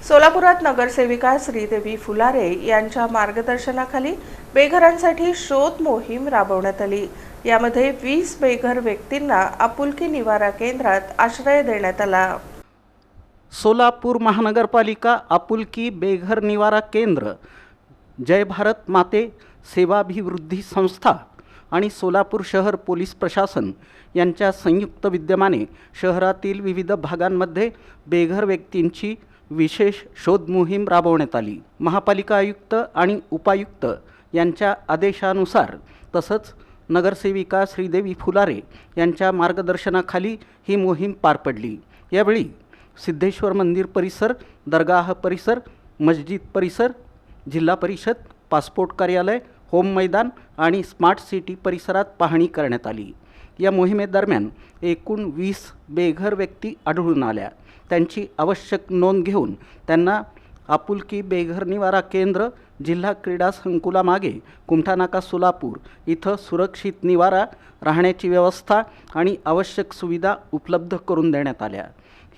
सोलापुरात नगरसेविका श्रीदेवी फुलारे यांच्या मार्गदर्शनाखाली बेघरांसाठी शोध मोहीम राबवण्यात आली। यामध्ये 20 बेघर व्यक्तींना आपुलकी निवारा केंद्रात आश्रय देण्यात आला। सोलापूर महानगरपालिका आपुलकी बेघर निवारा केंद्र, जय भारत माते सेवाभिवृद्धी संस्था आणि सोलापूर शहर पोलीस प्रशासन यांच्या संयुक्त विद्यमाने शहरातील विविध भागांमध्ये बेघर व्यक्तींची विशेष शोध मोहीम राबवण्यात आली। महापालिका आयुक्त आणि उपायुक्त यांच्या आदेशानुसार तसंच नगरसेविका श्रीदेवी फुलारे यांच्या मार्गदर्शनाखाली ही मोहीम पार पडली। यावेळी सिद्धेश्वर मंदिर परिसर, दरगाह परिसर, मस्जिद परिसर, जिल्हा परिषद, पासपोर्ट कार्यालय, होम मैदान आणि स्मार्ट सिटी परिसरात पाहणी करण्यात आली। या मोहिमेदरम्यान एकूण 20 बेघर व्यक्ती आढळून आल्या। त्यांची आवश्यक नोंद घेऊन त्यांना आपुलकी बेघर निवारा केंद्र, जिल्हा क्रीडा संकुलामागे कुमठानाका सोलापूर इथं सुरक्षित निवारा, राहण्याची व्यवस्था आणि आवश्यक सुविधा उपलब्ध करून देण्यात आल्या।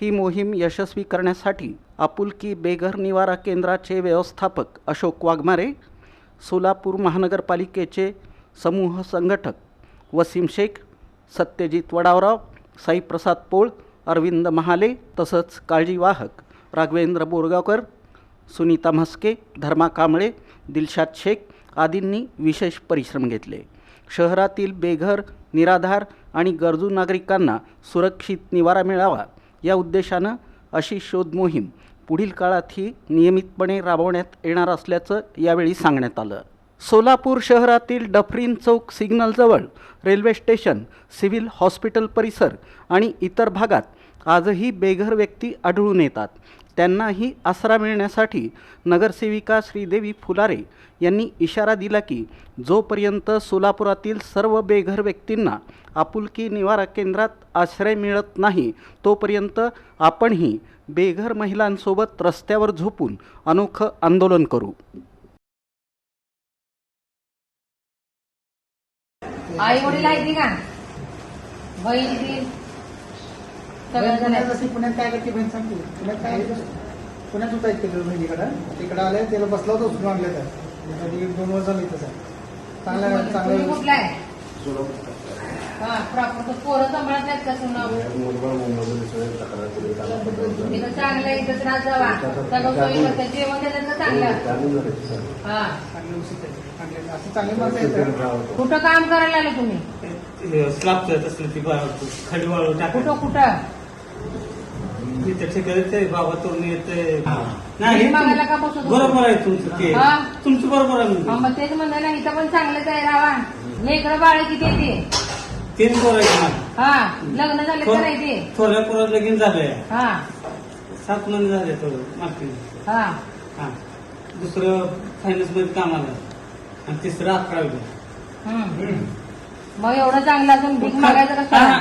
ही मोहीम यशस्वी करण्यासाठी आपुलकी बेघर निवारा केंद्राचे व्यवस्थापक अशोक वाघमारे, सोलापूर महानगरपालिकेचे समूह संघटक वसीम शेख, सत्यजित वडावराव, साईप्रसाद पोळ, अरविंद महाले तसंच काळजीवाहक राघवेंद्र बोरगावकर, सुनीता म्हस्के, धर्मा कांबळे, दिलशाद शेख आदींनी विशेष परिश्रम घेतले। शहरातील बेघर, निराधार आणि गरजू नागरिकांना सुरक्षित निवारा मिळावा या उद्देशानं अशी शोध मोहीम पुढील काळातही नियमितपणे राबवण्यात येणार असल्याचं यावेळी सांगण्यात आलं। सोलापूर शहरातील डफरीन चौक सिग्नलजवळ रेल्वे स्टेशन, सिव्हिल हॉस्पिटल परिसर आणि इतर भागात आजही बेघर व्यक्ती आढळून येतात। त्यांनाही आसरा मिळण्यासाठी नगरसेविका श्रीदेवी फुलारे यांनी इशारा दिला की जोपर्यंत सोलापुरातील सर्व बेघर व्यक्तींना आपुलकी निवारा केंद्रात आश्रय मिळत नाही तोपर्यंत आपणही बेघर महिलांसोबत रस्त्यावर झोपून अनोखं आंदोलन करू। आई वडील आहेत का? बहीण ती पुण्यात काय करते बहीण सांगते? पुण्यात होता तिकडे आले, त्याला बसला होता उचलून आणले तर 1-2 वर्ष झाली तसं चांगलं कुठला आहे? प्रॉपर पोरं सांभाळत नाहीत का? इथं चांगलं इथंच राहत जावा, सगळं सोयी करतात, जेवण देतात चांगलं। हा असं चांगले माणसं येतात। कुठं काम करायला आले तुम्ही? स्लॅबचं तसलं ती खाली वाळू कुठं कुठं ठेके बाबा तोरण येते नाही मागायला का बसत? बरोबर आहे तुमचं, ते तुमचं बरोबर आहे। मग तेच म्हणलं ना, इथं पण चांगलंच आहे रावा। हे इकडं बाळ किती येते? 3 पोरं आहेत. हा, लग्न झाले तर नाही ते? थोड्या पोरं लगीन झालंय, हा 7 महिने झाले थोडं मागतील। हा हा, दुसरं फायनान्स मध्ये कामाला आणि तिसरं 11वी। मग एवढं चांगलं असून भीक मागायचं कसं?